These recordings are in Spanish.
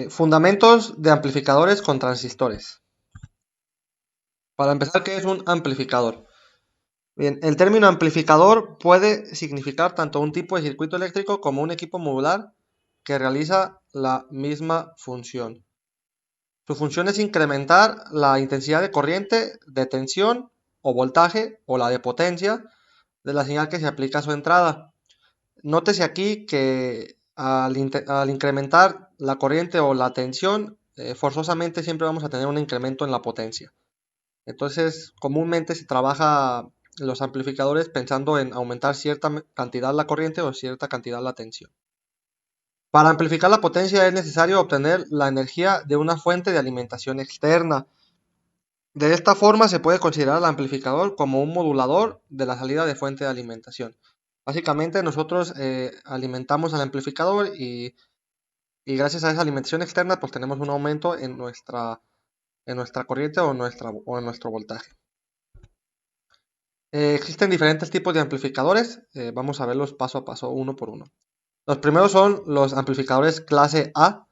Fundamentos de amplificadores con transistores. Para empezar, ¿qué es un amplificador? Bien, el término amplificador puede significar tanto un tipo de circuito eléctrico como un equipo modular que realiza la misma función. Su función es incrementar la intensidad de corriente, de tensión o voltaje o la de potencia de la señal que se aplica a su entrada. Nótese aquí que al incrementar la corriente o la tensión, forzosamente siempre vamos a tener un incremento en la potencia. Entonces, comúnmente se trabaja los amplificadores pensando en aumentar cierta cantidad la corriente o cierta cantidad la tensión. Para amplificar la potencia es necesario obtener la energía de una fuente de alimentación externa. De esta forma se puede considerar al amplificador como un modulador de la salida de fuente de alimentación. Básicamente nosotros alimentamos al amplificador y gracias a esa alimentación externa pues tenemos un aumento en nuestra corriente o en nuestro voltaje. Existen diferentes tipos de amplificadores, vamos a verlos paso a paso, uno por uno. Los primeros son los amplificadores clase A,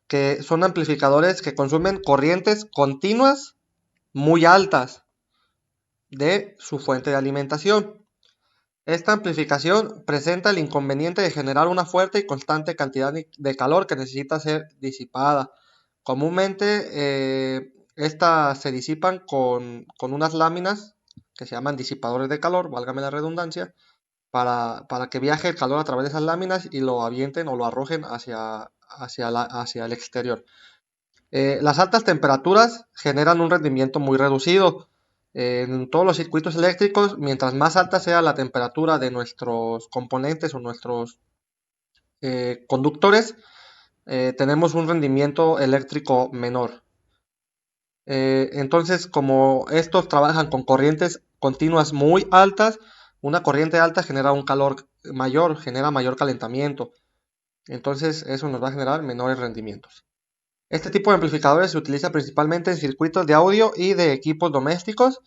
que son amplificadores que consumen corrientes continuas muy altas de su fuente de alimentación. Esta amplificación presenta el inconveniente de generar una fuerte y constante cantidad de calor que necesita ser disipada. Comúnmente estas se disipan con unas láminas que se llaman disipadores de calor, válgame la redundancia, para que viaje el calor a través de esas láminas y lo avienten o lo arrojen hacia el exterior. Las altas temperaturas generan un rendimiento muy reducido. En todos los circuitos eléctricos, mientras más alta sea la temperatura de nuestros componentes o nuestros conductores, tenemos un rendimiento eléctrico menor. Entonces, como estos trabajan con corrientes continuas muy altas, una corriente alta genera un calor mayor, genera mayor calentamiento. Entonces, eso nos va a generar menores rendimientos. Este tipo de amplificadores se utiliza principalmente en circuitos de audio y de equipos domésticos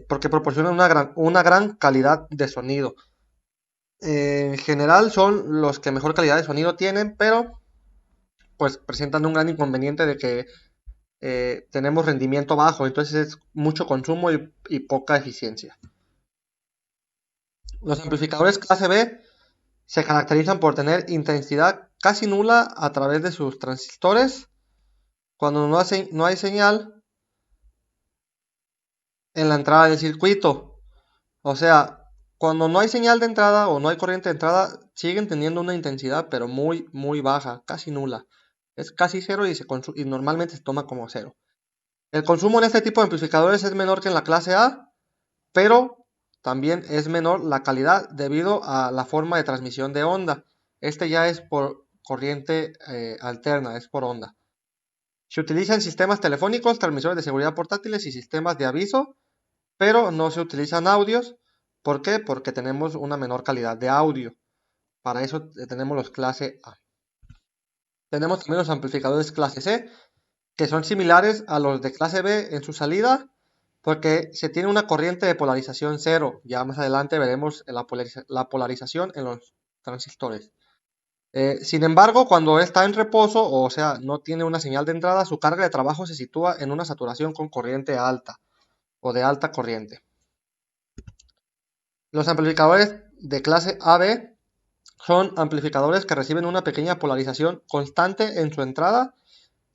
porque proporcionan una gran calidad de sonido. En general son los que mejor calidad de sonido tienen, pero pues presentan un gran inconveniente de que tenemos rendimiento bajo, entonces es mucho consumo y poca eficiencia. Los amplificadores clase B se caracterizan por tener intensidad casi nula a través de sus transistores cuando no hay señal en la entrada del circuito. O sea, cuando no hay señal de entrada o no hay corriente de entrada, siguen teniendo una intensidad, pero muy, muy baja, casi nula. Es casi cero y normalmente se toma como cero. El consumo en este tipo de amplificadores es menor que en la clase A, pero también es menor la calidad debido a la forma de transmisión de onda. Este ya es por corriente alterna, es por onda. Se utilizan sistemas telefónicos, transmisores de seguridad portátiles y sistemas de aviso, pero no se utilizan audios. ¿Por qué? Porque tenemos una menor calidad de audio. Para eso tenemos los clase A. Tenemos también los amplificadores clase C, que son similares a los de clase B en su salida, porque se tiene una corriente de polarización cero. Ya más adelante veremos la polarización en los transistores. Sin embargo, cuando está en reposo, o sea, no tiene una señal de entrada, su carga de trabajo se sitúa en una saturación con corriente alta o de alta corriente. Los amplificadores de clase AB son amplificadores que reciben una pequeña polarización constante en su entrada,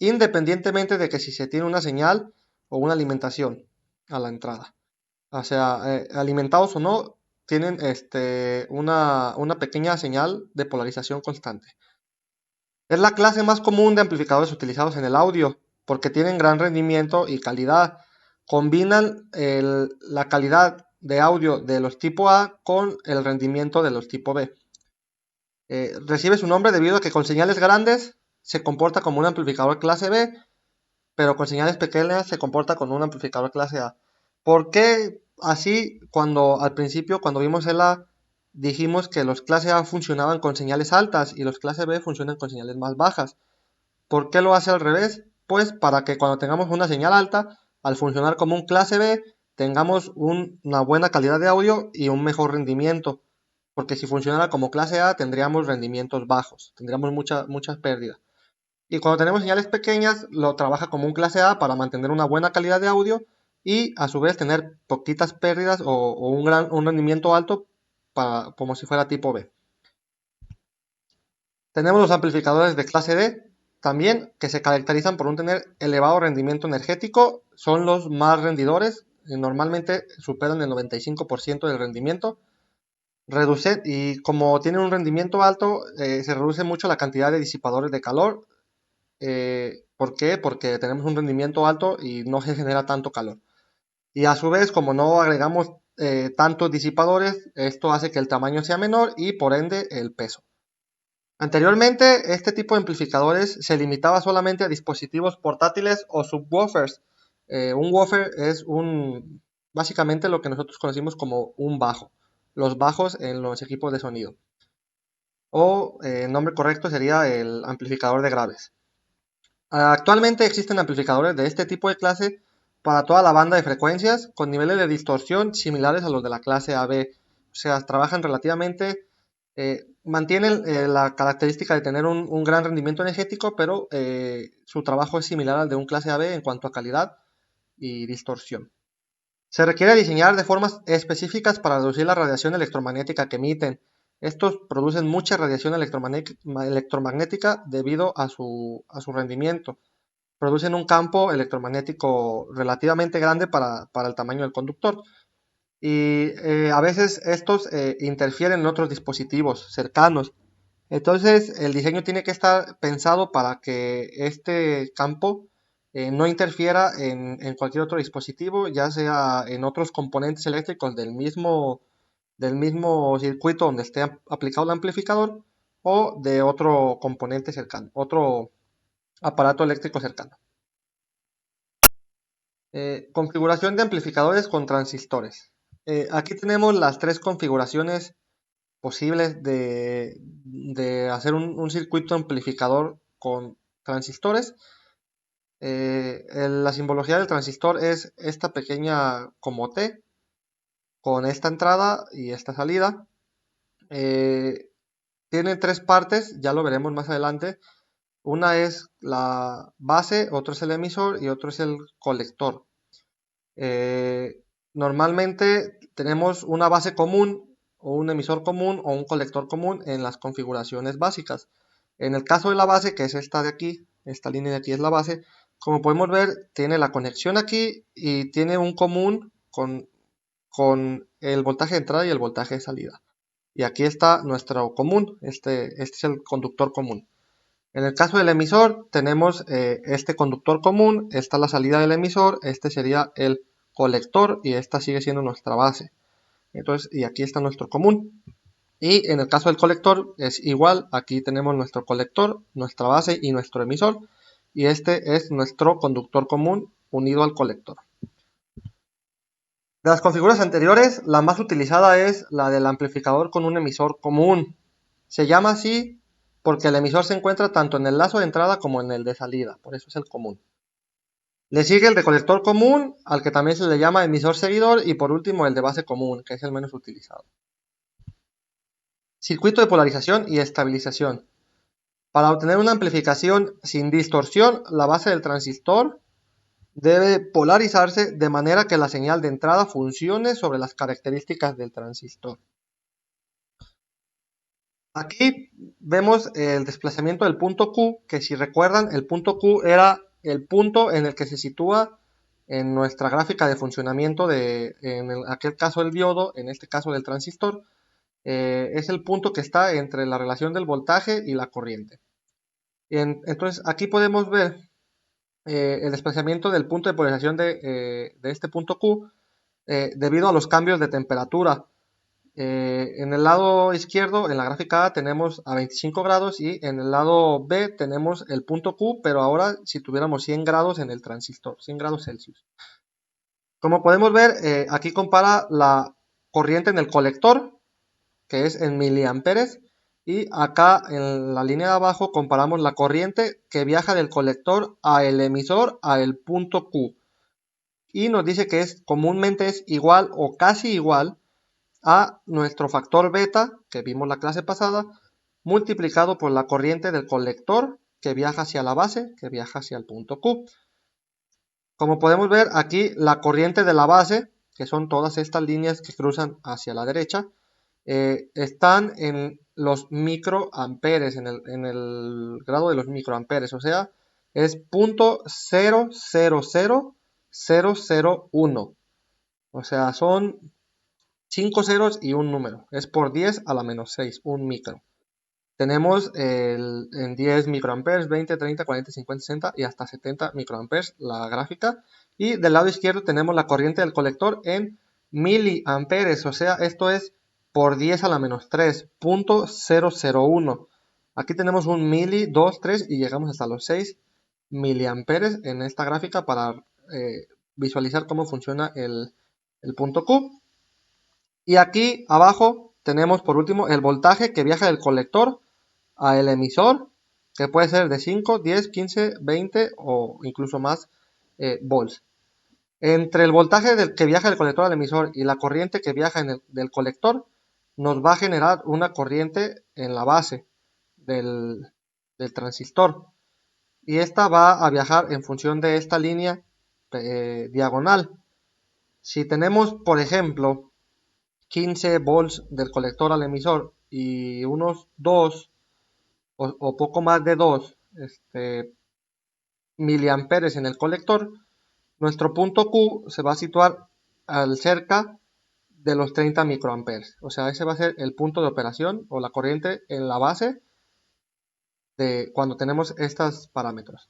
independientemente de que si se tiene una señal o una alimentación a la entrada. O sea, alimentados o no, tienen una pequeña señal de polarización constante. Es la clase más común de amplificadores utilizados en el audio, porque tienen gran rendimiento y calidad. Combinan la calidad de audio de los tipo A con el rendimiento de los tipo B. Recibe su nombre debido a que con señales grandes se comporta como un amplificador clase B, pero con señales pequeñas se comporta como un amplificador clase A. ¿Por qué así al principio, cuando vimos el A, dijimos que los clase A funcionaban con señales altas y los clase B funcionan con señales más bajas? ¿Por qué lo hace al revés? Pues para que cuando tengamos una señal alta, al funcionar como un clase B, tengamos una buena calidad de audio y un mejor rendimiento. Porque si funcionara como clase A, tendríamos rendimientos bajos, tendríamos muchas pérdidas. Y cuando tenemos señales pequeñas, lo trabaja como un clase A para mantener una buena calidad de audio y a su vez tener poquitas pérdidas o un rendimiento alto como si fuera tipo B. Tenemos los amplificadores de clase D también, que se caracterizan por un tener elevado rendimiento energético, son los más rendidores, normalmente superan el 95% del rendimiento. Y como tienen un rendimiento alto, se reduce mucho la cantidad de disipadores de calor. ¿Por qué? Porque tenemos un rendimiento alto y no se genera tanto calor. Y a su vez, como no agregamos tantos disipadores, esto hace que el tamaño sea menor y por ende el peso. Anteriormente, este tipo de amplificadores se limitaba solamente a dispositivos portátiles o subwoofers. Un woofer es básicamente lo que nosotros conocimos como un bajo. Los bajos en los equipos de sonido. O el nombre correcto sería el amplificador de graves. Actualmente existen amplificadores de este tipo de clase para toda la banda de frecuencias con niveles de distorsión similares a los de la clase AB. O sea, trabajan relativamente, mantienen la característica de tener un gran rendimiento energético, pero su trabajo es similar al de un clase AB en cuanto a calidad y distorsión. Se requiere diseñar de formas específicas para reducir la radiación electromagnética que emiten. Estos producen mucha radiación electromagnética debido a su rendimiento. Producen un campo electromagnético relativamente grande para el tamaño del conductor. Y a veces estos interfieren en otros dispositivos cercanos. Entonces el diseño tiene que estar pensado para que este campo no interfiera en cualquier otro dispositivo, ya sea en otros componentes eléctricos del mismo circuito donde esté aplicado el amplificador o de otro componente cercano, otro aparato eléctrico cercano. Configuración de amplificadores con transistores. Aquí tenemos las tres configuraciones posibles de hacer un circuito amplificador con transistores. La simbología del transistor es esta pequeña como T, con esta entrada y esta salida. Tiene tres partes, ya lo veremos más adelante. Una es la base, otro es el emisor y otro es el colector. Normalmente tenemos una base común o un emisor común o un colector común en las configuraciones básicas. En el caso de la base, que es esta de aquí, esta línea de aquí es la base, como podemos ver, tiene la conexión aquí y tiene un común con el voltaje de entrada y el voltaje de salida. Y aquí está nuestro común, este es el conductor común. En el caso del emisor, tenemos este conductor común, esta es la salida del emisor, este sería el colector y esta sigue siendo nuestra base. Entonces, y aquí está nuestro común. Y en el caso del colector es igual, aquí tenemos nuestro colector, nuestra base y nuestro emisor. Y este es nuestro conductor común unido al colector. De las configuraciones anteriores, la más utilizada es la del amplificador con un emisor común. Se llama así porque el emisor se encuentra tanto en el lazo de entrada como en el de salida, por eso es el común. Le sigue el de colector común, al que también se le llama emisor seguidor, y por último el de base común, que es el menos utilizado. Circuito de polarización y estabilización. Para obtener una amplificación sin distorsión, la base del transistor debe polarizarse de manera que la señal de entrada funcione sobre las características del transistor. Aquí vemos el desplazamiento del punto Q, que si recuerdan, el punto Q era el punto en el que se sitúa en nuestra gráfica de funcionamiento en aquel caso el diodo, en este caso del transistor. Es el punto que está entre la relación del voltaje y la corriente. Entonces aquí podemos ver el desplazamiento del punto de polarización de este punto Q debido a los cambios de temperatura. En el lado izquierdo, en la gráfica A, tenemos a 25 grados y en el lado B tenemos el punto Q, pero ahora si tuviéramos 100 grados en el transistor, 100 grados Celsius. Como podemos ver, aquí compara la corriente en el colector, que es en miliamperes, y acá en la línea de abajo comparamos la corriente que viaja del colector a el emisor a el punto Q. Y nos dice que comúnmente es igual o casi igual a nuestro factor beta, que vimos la clase pasada, multiplicado por la corriente del colector que viaja hacia la base, que viaja hacia el punto Q. Como podemos ver aquí, la corriente de la base, que son todas estas líneas que cruzan hacia la derecha, están en los microamperes, en el grado de los microamperes, o sea, es 0.000001. O sea, son 5 ceros y un número. Es por 10 a la menos 6, un micro. Tenemos en 10 microamperes, 20, 30, 40, 50, 60 y hasta 70 microamperes la gráfica. Y del lado izquierdo tenemos la corriente del colector en miliamperes, o sea, esto es por 10 a la menos 3, 0.001. Aquí tenemos un mili, 2, 3 y llegamos hasta los 6 miliamperes en esta gráfica para visualizar cómo funciona el punto Q. Y aquí abajo tenemos por último el voltaje que viaja del colector al emisor, que puede ser de 5, 10, 15, 20 o incluso más volts. Entre el voltaje que viaja del colector al emisor y la corriente que viaja del colector, nos va a generar una corriente en la base del transistor. Y esta va a viajar en función de esta línea diagonal. Si tenemos, por ejemplo, 15 volts del colector al emisor y unos 2 o poco más de 2 miliamperes en el colector, nuestro punto Q se va a situar al cerca de los 30 microamperes. O sea, ese va a ser el punto de operación o la corriente en la base de cuando tenemos estos parámetros.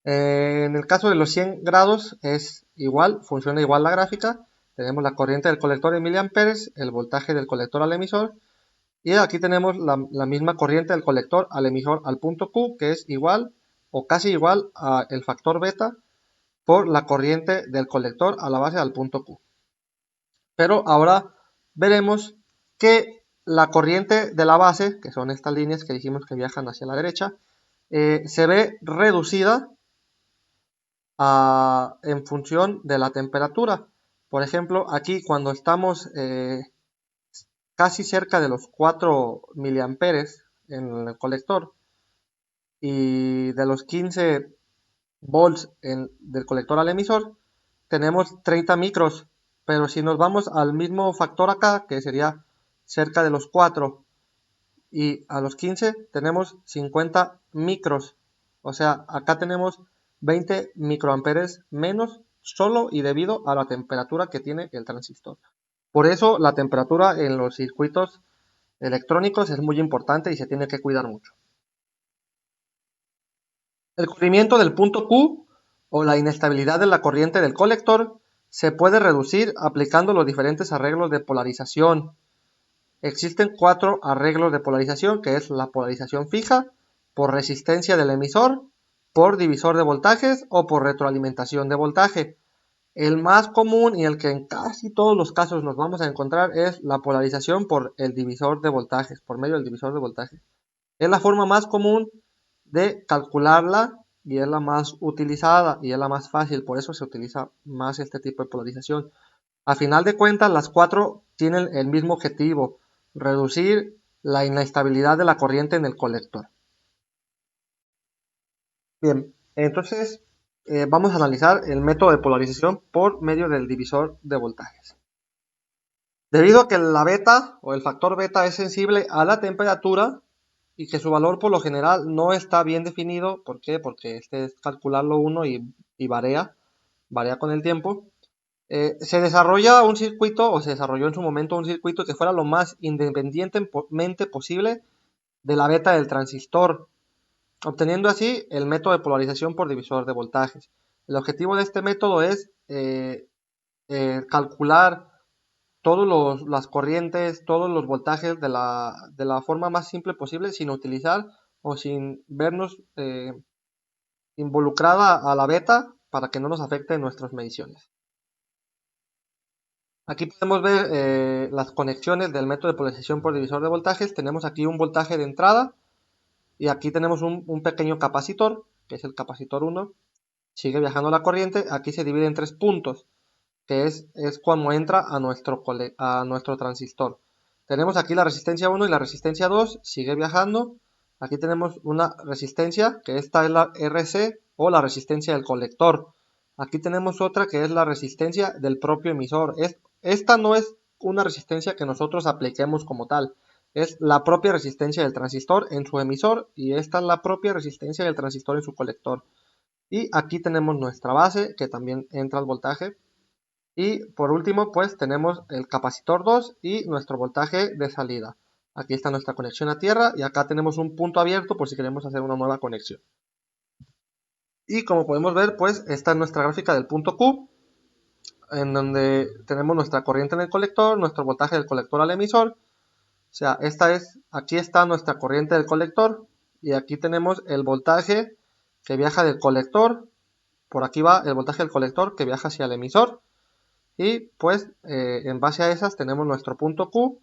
En el caso de los 100 grados es igual, funciona igual la gráfica. Tenemos la corriente del colector en miliamperes, el voltaje del colector al emisor. Y aquí tenemos la misma corriente del colector al emisor al punto Q, que es igual o casi igual al factor beta por la corriente del colector a la base al punto Q. Pero ahora veremos que la corriente de la base, que son estas líneas que dijimos que viajan hacia la derecha, se ve reducida en función de la temperatura. Por ejemplo, aquí cuando estamos casi cerca de los 4 miliamperes en el colector y de los 15 volts del colector al emisor, tenemos 30 micros, pero si nos vamos al mismo factor acá, que sería cerca de los 4 y a los 15 tenemos 50 micros, o sea, acá tenemos 20 microamperes menos solo y debido a la temperatura que tiene el transistor. Por eso la temperatura en los circuitos electrónicos es muy importante y se tiene que cuidar mucho. El corrimiento del punto Q o la inestabilidad de la corriente del colector se puede reducir aplicando los diferentes arreglos de polarización. Existen 4 arreglos de polarización, que es la polarización fija, por resistencia del emisor, por divisor de voltajes o por retroalimentación de voltaje. El más común y el que en casi todos los casos nos vamos a encontrar es la polarización por el divisor de voltajes, por medio del divisor de voltajes. Es la forma más común de calcularla y es la más utilizada y es la más fácil, por eso se utiliza más este tipo de polarización. A final de cuentas, las 4 tienen el mismo objetivo, reducir la inestabilidad de la corriente en el colector. Bien, entonces vamos a analizar el método de polarización por medio del divisor de voltajes. Debido a que la beta o el factor beta es sensible a la temperatura y que su valor por lo general no está bien definido, ¿por qué? Porque este es calcularlo uno y varía con el tiempo. Se desarrolla un circuito o se desarrolló en su momento un circuito que fuera lo más independientemente posible de la beta del transistor, obteniendo así el método de polarización por divisor de voltajes. El objetivo de este método es calcular todas las corrientes, todos los voltajes de la forma más simple posible sin utilizar o sin vernos involucrada a la beta para que no nos afecte en nuestras mediciones. Aquí podemos ver las conexiones del método de polarización por divisor de voltajes. Tenemos aquí un voltaje de entrada y aquí tenemos un pequeño capacitor, que es el capacitor 1. Sigue viajando la corriente. Aquí se divide en 3 puntos, que es cuando entra a nuestro transistor. Tenemos aquí la resistencia 1 y la resistencia 2. Sigue viajando. Aquí tenemos una resistencia, que esta es la RC o la resistencia del colector. Aquí tenemos otra que es la resistencia del propio emisor. Esta no es una resistencia que nosotros apliquemos como tal. Es la propia resistencia del transistor en su emisor y esta es la propia resistencia del transistor en su colector. Y aquí tenemos nuestra base, que también entra al voltaje. Y por último, pues tenemos el capacitor 2 y nuestro voltaje de salida. Aquí está nuestra conexión a tierra y acá tenemos un punto abierto por si queremos hacer una nueva conexión. Y como podemos ver, pues esta es nuestra gráfica del punto Q, en donde tenemos nuestra corriente en el colector, nuestro voltaje del colector al emisor. O sea, aquí está nuestra corriente del colector y aquí tenemos el voltaje que viaja del colector. Por aquí va el voltaje del colector que viaja hacia el emisor. Y pues en base a esas tenemos nuestro punto Q,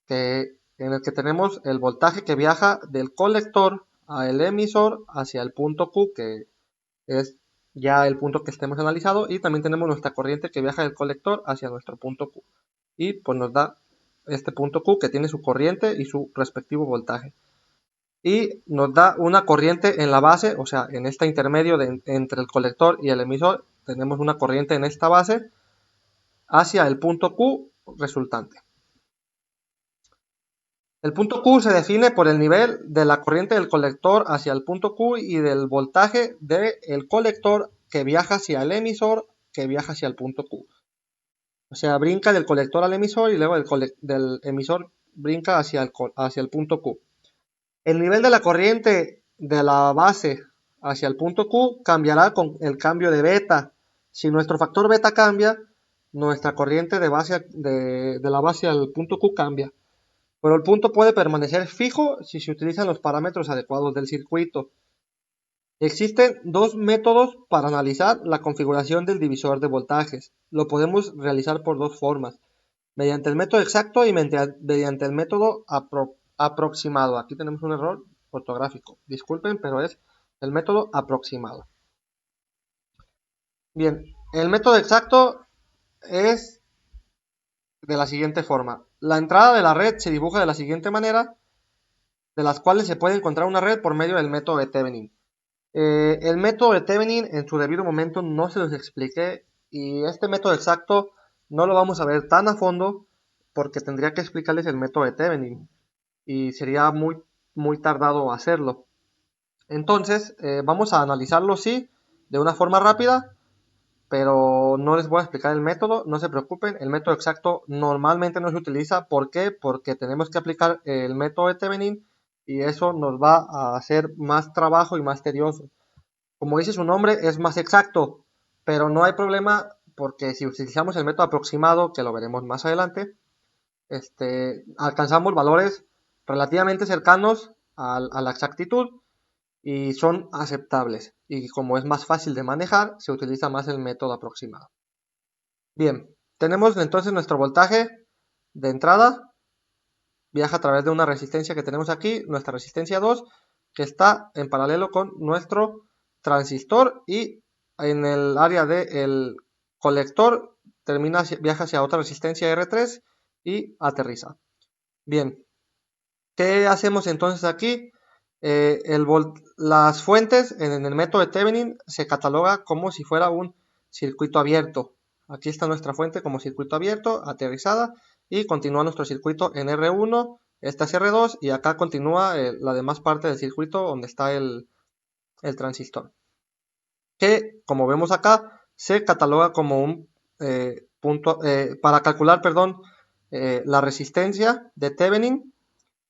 en el que tenemos el voltaje que viaja del colector al emisor hacia el punto Q, que es ya el punto que estemos analizado, y también tenemos nuestra corriente que viaja del colector hacia nuestro punto Q. Y pues nos da este punto Q que tiene su corriente y su respectivo voltaje. Y nos da una corriente en la base, o sea, en este intermedio entre el colector y el emisor, tenemos una corriente en esta base hacia el punto Q resultante. El punto Q se define por el nivel de la corriente del colector hacia el punto Q y del voltaje del colector que viaja hacia el emisor que viaja hacia el punto Q. O sea, brinca del colector al emisor y luego del emisor brinca hacia el punto Q. El nivel de la corriente de la base hacia el punto Q cambiará con el cambio de beta. Si nuestro factor beta cambia, nuestra corriente de la base al punto Q cambia. Pero el punto puede permanecer fijo si se utilizan los parámetros adecuados del circuito. Existen dos métodos para analizar la configuración del divisor de voltajes. Lo podemos realizar por dos formas, mediante el método exacto y mediante el método aproximado. Aquí tenemos un error ortográfico, disculpen, pero es el método aproximado. Bien, el método exacto es de la siguiente forma. La entrada de la red se dibuja de la siguiente manera, de las cuales se puede encontrar una red por medio del método de Thevenin. El método de Thevenin en su debido momento no se los expliqué y este método exacto no lo vamos a ver tan a fondo porque tendría que explicarles el método de Thevenin y sería muy tardado hacerlo. Entonces vamos a analizarlo sí de una forma rápida, pero no les voy a explicar el método, no se preocupen, el método exacto normalmente no se utiliza. ¿Por qué? Porque tenemos que aplicar el método de Thevenin y eso nos va a hacer más trabajo y más tedioso. Como dice su nombre, es más exacto, pero no hay problema porque si utilizamos el método aproximado, que lo veremos más adelante, alcanzamos valores relativamente cercanos a la exactitud y son aceptables. Y como es más fácil de manejar, se utiliza más el método aproximado. Bien, tenemos entonces nuestro voltaje de entrada, viaja a través de una resistencia que tenemos aquí, nuestra resistencia 2, que está en paralelo con nuestro transistor y en el área del colector viaja hacia otra resistencia R3 y aterriza. Bien, ¿qué hacemos entonces aquí? Las fuentes en el método de Thevenin se cataloga como si fuera un circuito abierto. Aquí está nuestra fuente como circuito abierto, aterrizada, y continúa nuestro circuito en R1, esta es R2, y acá continúa la demás parte del circuito donde está el transistor. Que, como vemos acá, se cataloga como un punto, para calcular, la resistencia de Thevenin,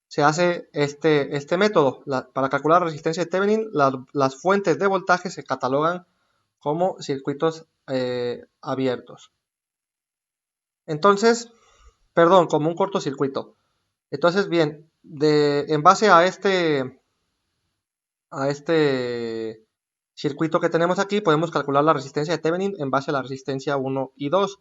se hace este método. Para calcular la resistencia de Thevenin, las fuentes de voltaje se catalogan como circuitos abiertos. Entonces, como un cortocircuito. Entonces, bien, en base a este circuito que tenemos aquí, podemos calcular la resistencia de Thevenin en base a la resistencia 1 y 2.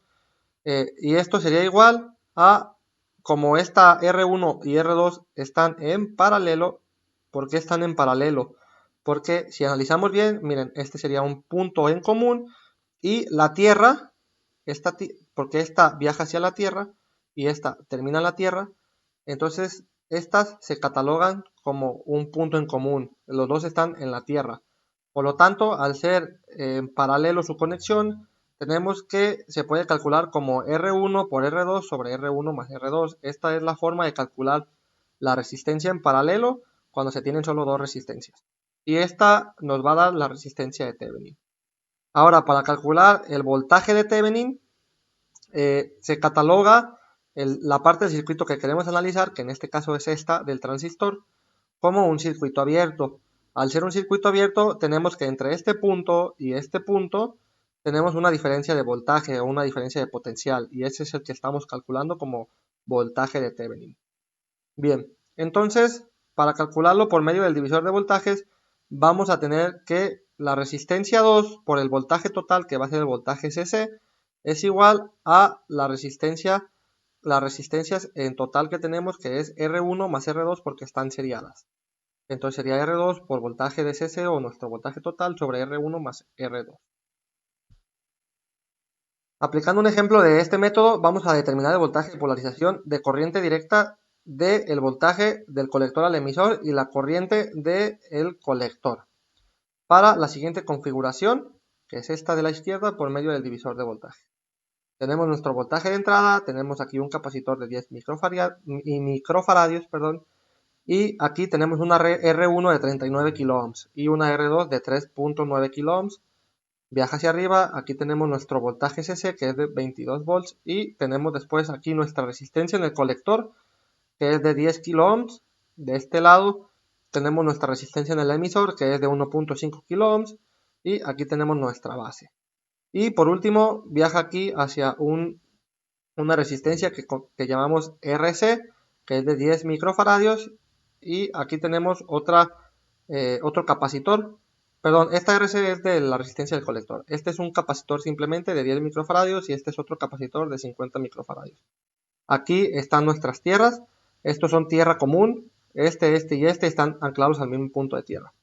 Y esto sería igual a, como esta R1 y R2 están en paralelo. ¿Por qué están en paralelo? Porque si analizamos bien, miren, este sería un punto en común y la Tierra, porque esta viaja hacia la Tierra y esta termina en la Tierra, entonces estas se catalogan como un punto en común. Los dos están en la Tierra. Por lo tanto, al ser en paralelo su conexión, tenemos que se puede calcular como R1 por R2 sobre R1 más R2. Esta es la forma de calcular la resistencia en paralelo cuando se tienen solo dos resistencias. Y esta nos va a dar la resistencia de Thevenin. Ahora, para calcular el voltaje de Thevenin, se cataloga la parte del circuito que queremos analizar, que en este caso es esta del transistor, como un circuito abierto. Al ser un circuito abierto, tenemos que entre este punto y este punto tenemos una diferencia de voltaje o una diferencia de potencial, y ese es el que estamos calculando como voltaje de Thevenin. Bien, entonces, para calcularlo por medio del divisor de voltajes, vamos a tener que la resistencia 2 por el voltaje total, que va a ser el voltaje CC, es igual a las resistencias en total que tenemos, que es R1 más R2 porque están seriadas. Entonces sería R2 por voltaje de CC o nuestro voltaje total sobre R1 más R2. Aplicando un ejemplo de este método, vamos a determinar el voltaje de polarización de corriente directa del voltaje del colector al emisor y la corriente del colector para la siguiente configuración, que es esta de la izquierda, por medio del divisor de voltaje. Tenemos nuestro voltaje de entrada, tenemos aquí un capacitor de 10 microfaradios, y aquí tenemos una R1 de 39 kiloohms y una R2 de 3.9 kiloohms. Viaja hacia arriba, aquí tenemos nuestro voltaje CC, que es de 22 volts, y tenemos después aquí nuestra resistencia en el colector, que es de 10 kiloohms. De este lado tenemos nuestra resistencia en el emisor, que es de 1.5 kiloohms, y aquí tenemos nuestra base. Y por último viaja aquí hacia una resistencia que llamamos RC, que es de 10 microfaradios, y aquí tenemos otro capacitor. Perdón, esta RC es de la resistencia del colector. Este es un capacitor simplemente de 10 microfaradios y este es otro capacitor de 50 microfaradios. Aquí están nuestras tierras. Estos son tierra común. Este y este están anclados al mismo punto de tierra.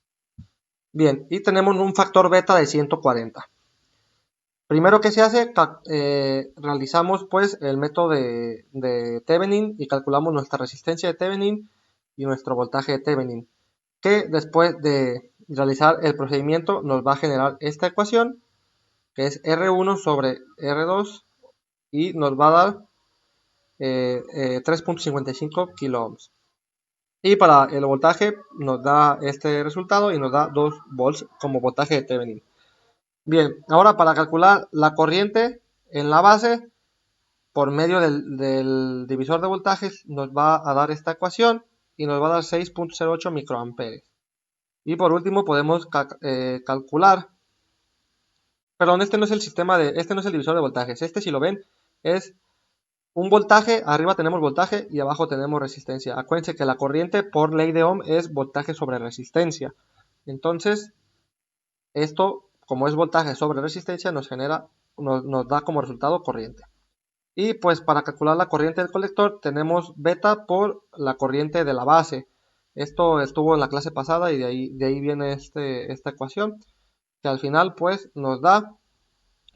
Bien, y tenemos un factor beta de 140. Primero que se hace, realizamos pues el método de Thevenin y calculamos nuestra resistencia de Thevenin y nuestro voltaje de Thevenin, que después de realizar el procedimiento nos va a generar esta ecuación, que es R1 sobre R2, y nos va a dar 3.55 kiloohms. Y para el voltaje nos da este resultado y nos da 2 volts como voltaje de Thevenin. Bien, ahora para calcular la corriente en la base, por medio del divisor de voltajes, nos va a dar esta ecuación y nos va a dar 6.08 microamperes. Y por último podemos calcular, perdón, este no es el divisor de voltajes, este si lo ven es un voltaje, arriba tenemos voltaje y abajo tenemos resistencia. Acuérdense que la corriente por ley de Ohm es voltaje sobre resistencia. Entonces, esto, como es voltaje sobre resistencia, nos da como resultado corriente. Y pues para calcular la corriente del colector tenemos beta por la corriente de la base. Esto estuvo en la clase pasada y de ahí viene esta ecuación, que al final pues nos da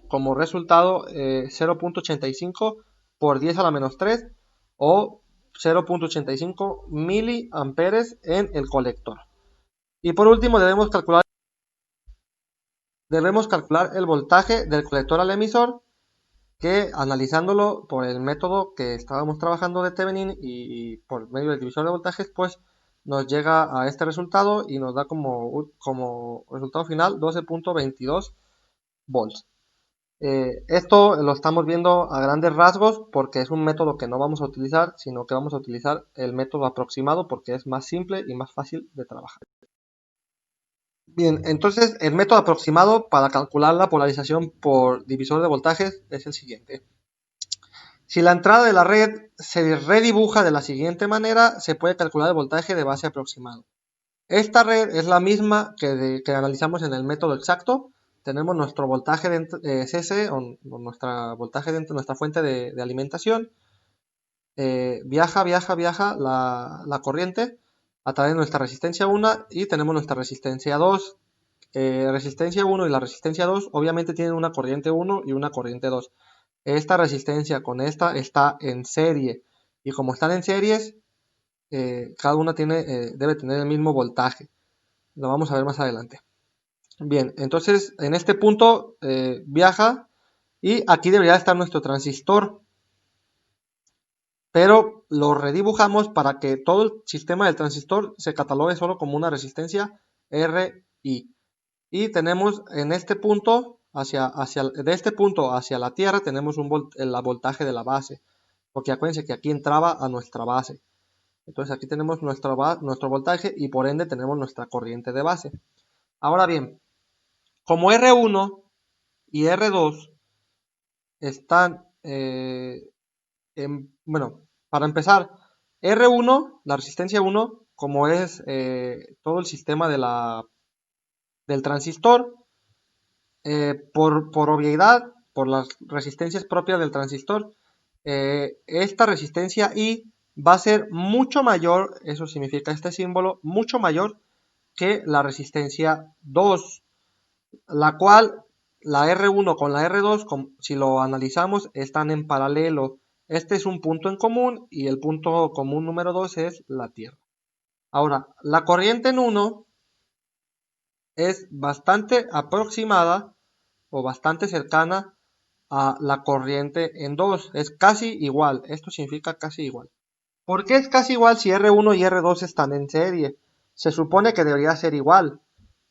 como resultado 0.85 por 10 a la menos 3 o 0.85 miliamperes en el colector. Y por último debemos calcular el voltaje del colector al emisor, que analizándolo por el método que estábamos trabajando de Thevenin y por medio del divisor de voltajes, pues nos llega a este resultado y nos da como resultado final 12.22 volts. Esto lo estamos viendo a grandes rasgos porque es un método que no vamos a utilizar, sino que vamos a utilizar el método aproximado porque es más simple y más fácil de trabajar. Bien, entonces el método aproximado para calcular la polarización por divisor de voltajes es el siguiente. Si la entrada de la red se redibuja de la siguiente manera, se puede calcular el voltaje de base aproximado. Esta red es la misma que analizamos en el método exacto. Tenemos nuestro voltaje de CC o nuestra voltaje dentro de nuestra fuente de alimentación. Viaja la corriente a través de nuestra resistencia 1 y tenemos nuestra resistencia 2. Resistencia 1 y la resistencia 2 obviamente tienen una corriente 1 y una corriente 2. Esta resistencia con esta está en serie y como están en series, cada una debe tener el mismo voltaje. Lo vamos a ver más adelante. Bien, entonces en este punto viaja y aquí debería estar nuestro transistor, pero lo redibujamos para que todo el sistema del transistor se catalogue solo como una resistencia RI. Y tenemos en este punto, de este punto hacia la Tierra, tenemos el voltaje de la base, porque acuérdense que aquí entraba a nuestra base. Entonces aquí tenemos nuestro voltaje y por ende tenemos nuestra corriente de base. Ahora bien, como R1 y R2 están, bueno, para empezar, R1, la resistencia 1, como es todo el sistema del transistor, por obviedad, por las resistencias propias del transistor, esta resistencia I va a ser mucho mayor, eso significa este símbolo, mucho mayor que la resistencia 2, la cual la R1 con la R2, si lo analizamos, están en paralelo. Este es un punto en común y el punto común número 2 es la Tierra. Ahora, la corriente en 1 es bastante aproximada o bastante cercana a la corriente en 2. Es casi igual. Esto significa casi igual. ¿Por qué es casi igual si R1 y R2 están en serie? Se supone que debería ser igual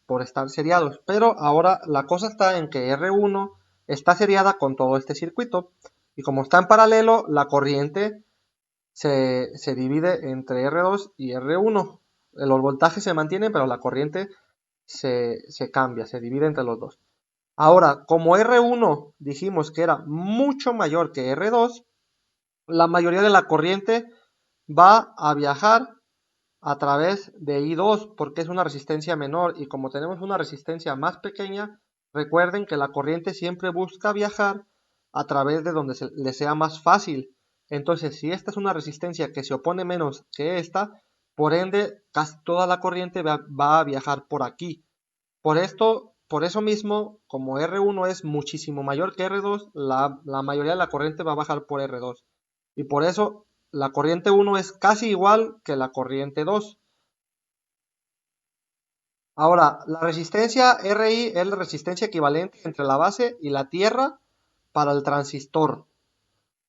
por estar seriados, pero ahora la cosa está en que R1 está seriada con todo este circuito y como está en paralelo, la corriente se divide entre R2 y R1. Los voltajes se mantienen, pero la corriente se cambia, se divide entre los dos. Ahora, como R1 dijimos que era mucho mayor que R2, la mayoría de la corriente va a viajar a través de I2 porque es una resistencia menor y como tenemos una resistencia más pequeña, recuerden que la corriente siempre busca viajar a través de donde le sea más fácil. Entonces, si esta es una resistencia que se opone menos que esta, por ende, casi toda la corriente va a viajar por aquí. Por eso mismo, como R1 es muchísimo mayor que R2, la mayoría de la corriente va a bajar por R2. Y por eso la corriente 1 es casi igual que la corriente 2. Ahora, la resistencia RI es la resistencia equivalente entre la base y la tierra para el transistor,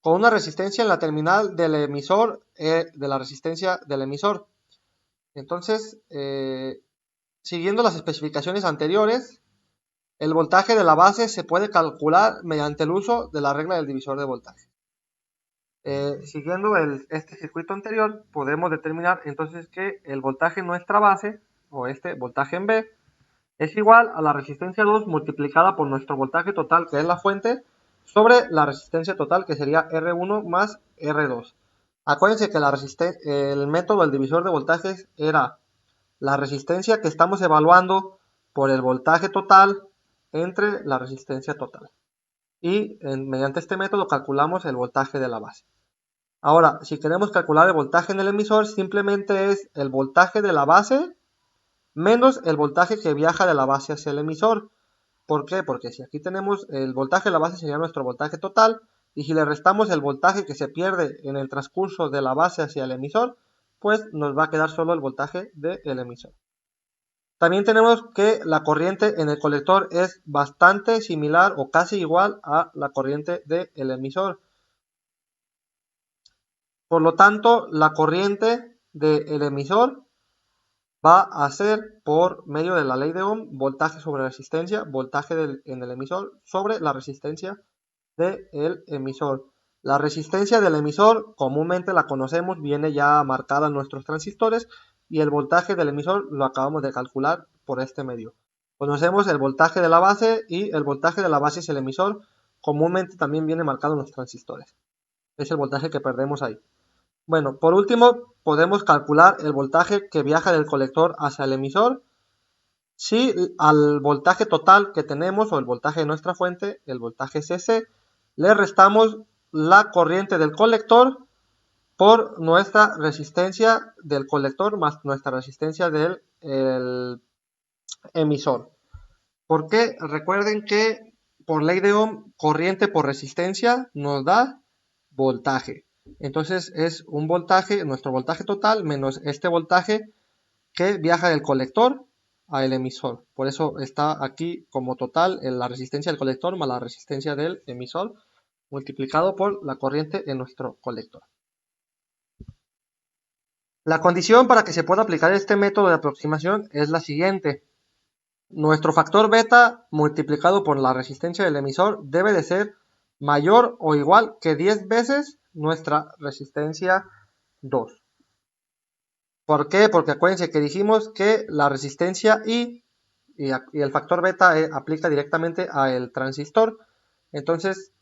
con una resistencia en la terminal del emisor de la resistencia del emisor. Entonces, siguiendo las especificaciones anteriores, el voltaje de la base se puede calcular mediante el uso de la regla del divisor de voltaje. Siguiendo este circuito anterior, podemos determinar entonces que el voltaje en nuestra base, o este voltaje en B, es igual a la resistencia 2 multiplicada por nuestro voltaje total, que es la fuente, sobre la resistencia total, que sería R1 más R2. Acuérdense que el método del divisor de voltajes era la resistencia que estamos evaluando por el voltaje total entre la resistencia total. Y mediante este método calculamos el voltaje de la base. Ahora, si queremos calcular el voltaje en el emisor, simplemente es el voltaje de la base menos el voltaje que viaja de la base hacia el emisor. ¿Por qué? Porque si aquí tenemos el voltaje de la base sería nuestro voltaje total, y si le restamos el voltaje que se pierde en el transcurso de la base hacia el emisor, pues nos va a quedar solo el voltaje del emisor. También tenemos que la corriente en el colector es bastante similar o casi igual a la corriente del emisor. Por lo tanto, la corriente del emisor va a ser por medio de la ley de Ohm, voltaje sobre resistencia, voltaje en el emisor sobre la resistencia del emisor. La resistencia del emisor comúnmente la conocemos, viene ya marcada en nuestros transistores, y el voltaje del emisor lo acabamos de calcular por este medio. Conocemos el voltaje de la base y el voltaje de la base es el emisor, comúnmente también viene marcado en los transistores. Es el voltaje que perdemos ahí. Bueno, por último, podemos calcular el voltaje que viaja del colector hacia el emisor si al voltaje total que tenemos, o el voltaje de nuestra fuente, el voltaje CC, le restamos la corriente del colector por nuestra resistencia del colector más nuestra resistencia del emisor. Porque recuerden que por ley de Ohm, corriente por resistencia nos da voltaje. Entonces es un voltaje, nuestro voltaje total menos este voltaje que viaja del colector al emisor. Por eso está aquí como total la resistencia del colector más la resistencia del emisor multiplicado por la corriente en nuestro colector. La condición para que se pueda aplicar este método de aproximación es la siguiente. Nuestro factor beta multiplicado por la resistencia del emisor debe de ser mayor o igual que 10 veces nuestra resistencia 2. ¿Por qué? Porque acuérdense que dijimos que la resistencia I y el factor beta aplica directamente al transistor. Entonces,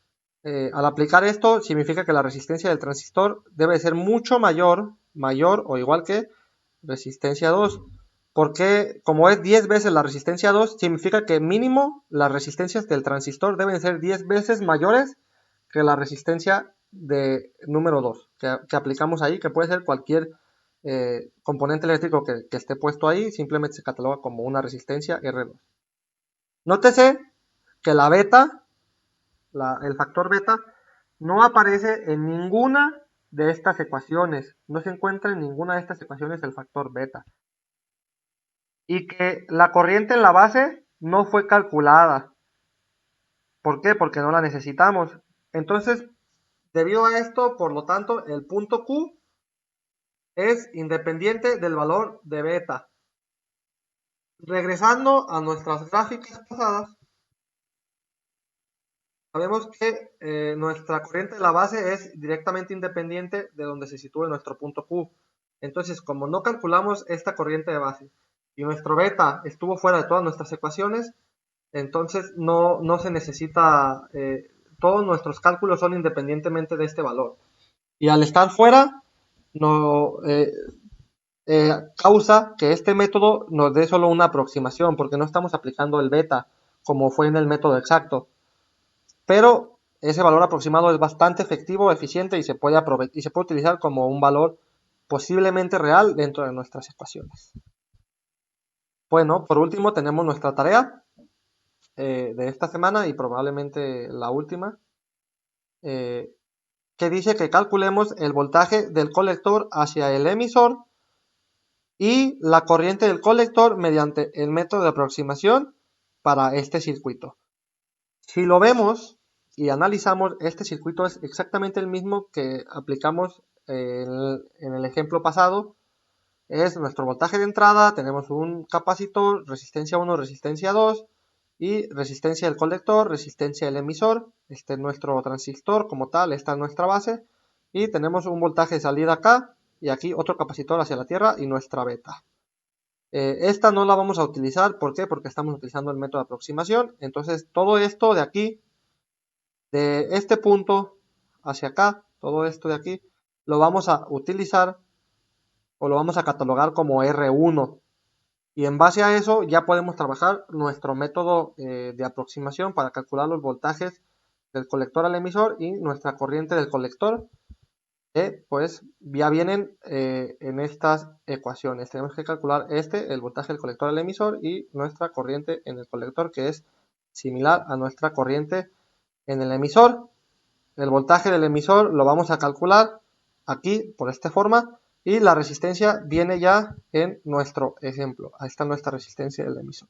al aplicar esto, significa que la resistencia del transistor debe ser mucho mayor o igual que resistencia 2. Porque como es 10 veces la resistencia 2, significa que mínimo las resistencias del transistor deben ser 10 veces mayores que la resistencia de número 2 que aplicamos ahí, que puede ser cualquier componente eléctrico que esté puesto ahí, simplemente se cataloga como una resistencia R2. Nótese que la beta, el factor beta, no aparece en ninguna de estas ecuaciones, no se encuentra en ninguna de estas ecuaciones el factor beta. Y que la corriente en la base no fue calculada. ¿Por qué? Porque no la necesitamos. Entonces, debido a esto, por lo tanto, el punto Q es independiente del valor de beta. Regresando a nuestras gráficas pasadas, sabemos que nuestra corriente de la base es directamente independiente de donde se sitúe nuestro punto Q. Entonces, como no calculamos esta corriente de base y nuestro beta estuvo fuera de todas nuestras ecuaciones, entonces no se necesita, todos nuestros cálculos son independientemente de este valor. Y al estar fuera, no, causa que este método nos dé solo una aproximación, porque no estamos aplicando el beta como fue en el método exacto. Pero ese valor aproximado es bastante efectivo, eficiente y se puede utilizar como un valor posiblemente real dentro de nuestras ecuaciones. Bueno, por último tenemos nuestra tarea de esta semana y probablemente la última, que dice que calculemos el voltaje del colector hacia el emisor y la corriente del colector mediante el método de aproximación para este circuito. Si lo vemos y analizamos, este circuito es exactamente el mismo que aplicamos en el ejemplo pasado. Es nuestro voltaje de entrada, tenemos un capacitor, resistencia 1, resistencia 2 y resistencia del colector, resistencia del emisor. Este es nuestro transistor como tal, esta es nuestra base y tenemos un voltaje de salida acá y aquí otro capacitor hacia la tierra y nuestra beta. Esta no la vamos a utilizar, ¿por qué? Porque estamos utilizando el método de aproximación. Entonces todo esto de aquí, de este punto hacia acá, todo esto de aquí, lo vamos a utilizar o lo vamos a catalogar como R1. Y en base a eso ya podemos trabajar nuestro método de aproximación para calcular los voltajes del colector al emisor y nuestra corriente del colector, pues ya vienen en estas ecuaciones. Tenemos que calcular el voltaje del colector al emisor y nuestra corriente en el colector, que es similar a nuestra corriente en el emisor. El voltaje del emisor lo vamos a calcular aquí por esta forma y la resistencia viene ya en nuestro ejemplo. Ahí está nuestra resistencia del emisor.